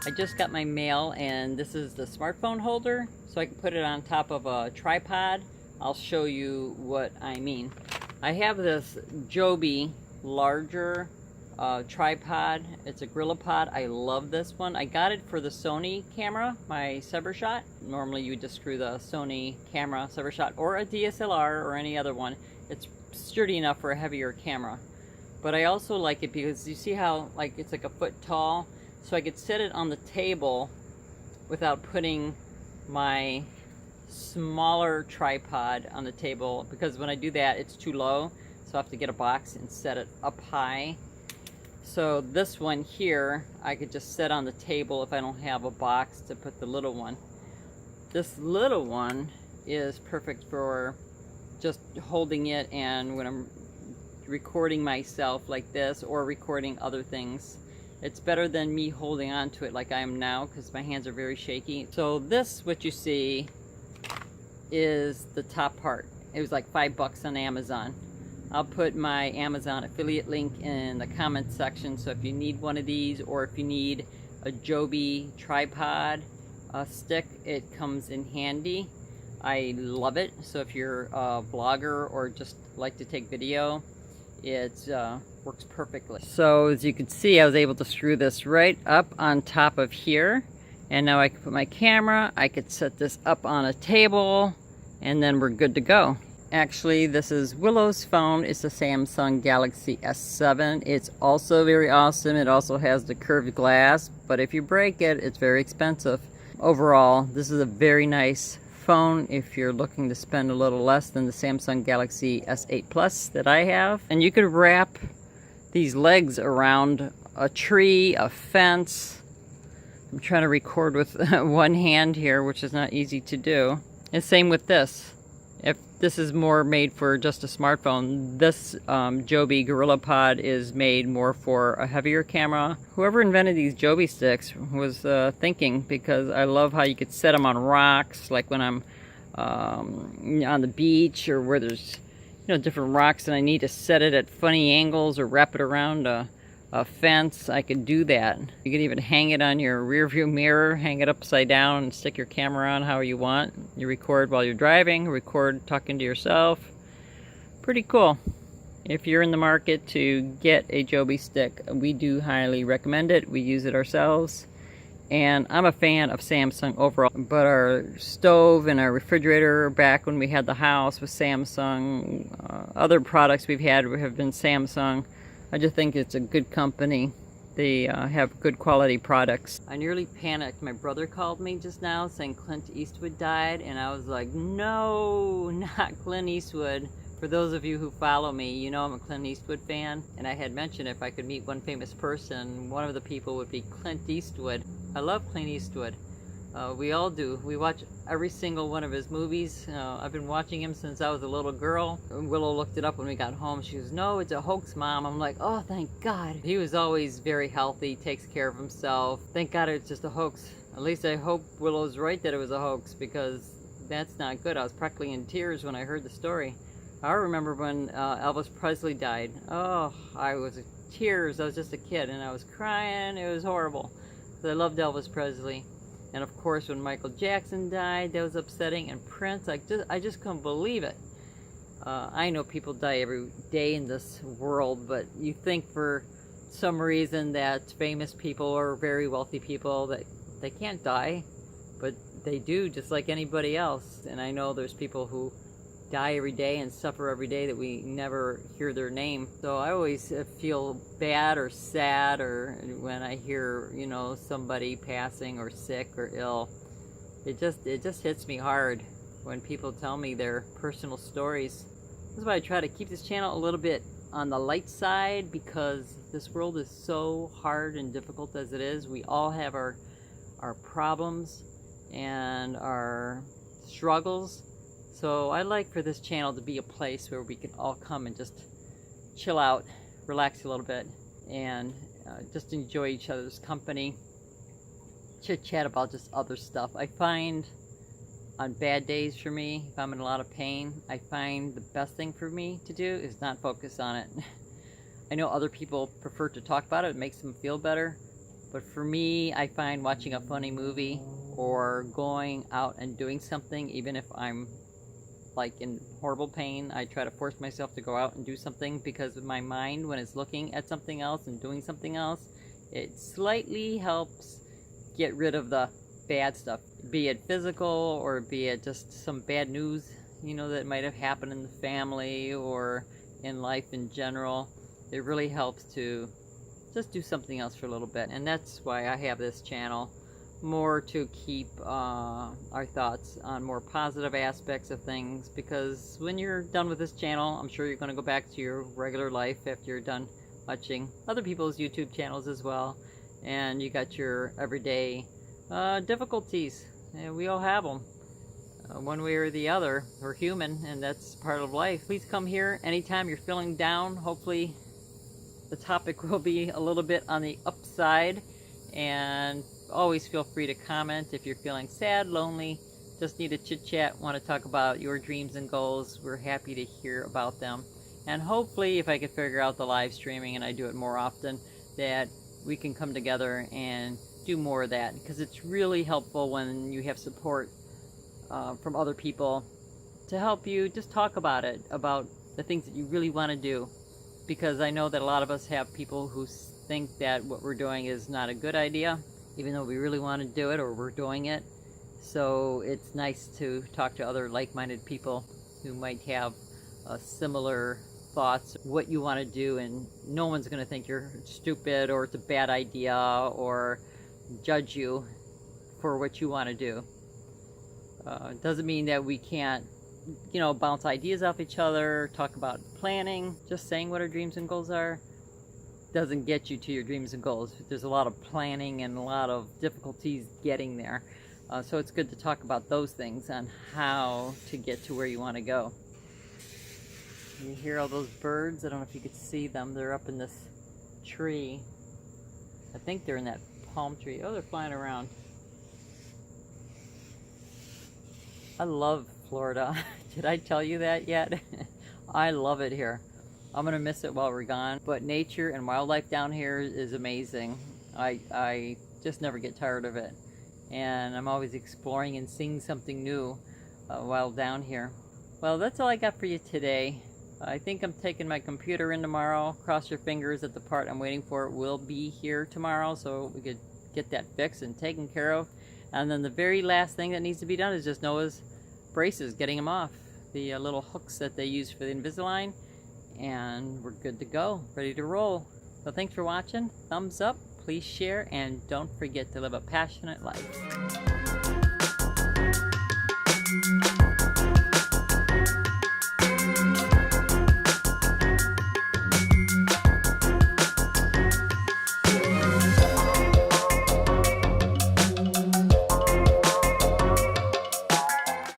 I just got my mail, and this is the smartphone holder, so I can put it on top of a tripod. I'll show you what I mean. I have this Joby larger tripod. It's a GorillaPod. I love this one. I got it for the Sony camera, my Sumter Blvd. Normally you would just screw the Sony camera, Sumter Blvd, or a DSLR or any other one. It's sturdy enough for a heavier camera. But I also like it because you see how it's like a foot tall, so I could set it on the table without putting my smaller tripod on the table, because when I do that it's too low, so I have to get a box and set it up high. So this one here I could just set on the table if I don't have a box to put the little one. This little one is perfect for just holding it, and when I'm recording myself like this or recording other things, it's better than me holding on to it like I am now, because my hands are very shaky. So this, what you see, is the top part. It was like $5 on Amazon. I'll put my Amazon affiliate link in the comment section, so if you need one of these, or if you need a Joby tripod stick, it comes in handy. I love it. So if you're a vlogger or just like to take video, it works perfectly. So as you can see, I was able to screw this right up on top of here, and now I can put my camera, I could set this up on a table, and then we're good to go. Actually, this is Willow's phone. It's a Samsung Galaxy S7. It's also very awesome. It also has the curved glass, but if you break it, it's very expensive. Overall, this is a very nice phone if you're looking to spend a little less than the Samsung Galaxy S8 Plus that I have. And you could wrap these legs around a tree, a fence. I'm trying to record with one hand here, which is not easy to do. And same with this. If this is more made for just a smartphone, this Joby GorillaPod is made more for a heavier camera. Whoever invented these Joby sticks was thinking, because I love how you could set them on rocks, like when I'm on the beach, or where there's different rocks and I need to set it at funny angles or wrap it around a fence. I could do that. You could even hang it on your rear view mirror, hang it upside down, and stick your camera on how you want. You record while you're driving, record talking to yourself. Pretty cool. If you're in the market to get a Joby stick, we do highly recommend it. We use it ourselves, and I'm a fan of Samsung overall, but our stove and our refrigerator back when we had the house was Samsung. Other products we've had have been Samsung. I just think it's a good company. They have good quality products. I nearly panicked. My brother called me just now saying Clint Eastwood died, and I was like, no, not Clint Eastwood. For those of you who follow me, you know I'm a Clint Eastwood fan, and I had mentioned if I could meet one famous person, one of the people would be Clint Eastwood. I love Clint Eastwood. We all do. We watch every single one of his movies. I've been watching him since I was a little girl. Willow looked it up when we got home. She goes, no, it's a hoax, Mom. I'm like, oh, thank God. He was always very healthy, takes care of himself. Thank God it's just a hoax. At least I hope Willow's right that it was a hoax, because that's not good. I was practically in tears when I heard the story. I remember when Elvis Presley died. Oh, I was in tears. I was just a kid and I was crying. It was horrible. I loved Elvis Presley. And of course, when Michael Jackson died, that was upsetting. And Prince, I just couldn't believe it. I know people die every day in this world, but you think for some reason that famous people or very wealthy people, that they can't die, but they do, just like anybody else. And I know there's people who die every day and suffer every day that we never hear their name. So I always feel bad or sad, or when I hear somebody passing or sick or ill. It just hits me hard when people tell me their personal stories. This is why I try to keep this channel a little bit on the light side, because this world is so hard and difficult as it is. We all have our problems and our struggles. So I like for this channel to be a place where we can all come and just chill out, relax a little bit, and just enjoy each other's company, chit chat about just other stuff. I find on bad days for me, if I'm in a lot of pain, I find the best thing for me to do is not focus on it. I know other people prefer to talk about it. It makes them feel better. But for me, I find watching a funny movie or going out and doing something, even if I'm like in horrible pain, I try to force myself to go out and do something, because my mind, when it's looking at something else and doing something else, it slightly helps get rid of the bad stuff, be it physical or be it just some bad news, you know, that might have happened in the family or in life in general. It really helps to just do something else for a little bit, and that's why I have this channel, more to keep our thoughts on more positive aspects of things, because when you're done with this channel, I'm sure you're going to go back to your regular life after you're done watching other people's YouTube channels as well, and you got your everyday difficulties, and we all have them one way or the other. We're human, and that's part of life. Please come here anytime you're feeling down. Hopefully the topic will be a little bit on the upside, and always feel free to comment if you're feeling sad, lonely, just need to chit chat, want to talk about your dreams and goals. We're happy to hear about them, and hopefully if I could figure out the live streaming and I do it more often, that we can come together and do more of that, because it's really helpful when you have support from other people to help you just talk about it, about the things that you really want to do, because I know that a lot of us have people who think that what we're doing is not a good idea, even though we really want to do it, or we're doing it. So it's nice to talk to other like-minded people who might have similar thoughts, what you want to do, and no one's going to think you're stupid or it's a bad idea or judge you for what you want to do. Doesn't mean that we can't, you know, bounce ideas off each other, talk about planning. Just saying what our dreams and goals are doesn't get you to your dreams and goals. There's a lot of planning and a lot of difficulties getting there. So it's good to talk about those things on how to get to where you want to go. You hear all those birds? I don't know if you could see them. They're up in this tree. I think they're in that palm tree. Oh, they're flying around. I love Florida. Did I tell you that yet? I love it here. I'm gonna miss it while we're gone, but nature and wildlife down here is amazing. I just never get tired of it, and I'm always exploring and seeing something new while down here. Well, that's all I got for you today. I think I'm taking my computer in tomorrow. Cross your fingers that the part I'm waiting for will be here tomorrow, so we could get that fixed and taken care of. And then the very last thing that needs to be done is just Noah's braces, getting them off, the little hooks that they use for the Invisalign, and we're good to go, ready to roll. So thanks for watching. Thumbs up, please share, and don't forget to live a passionate life.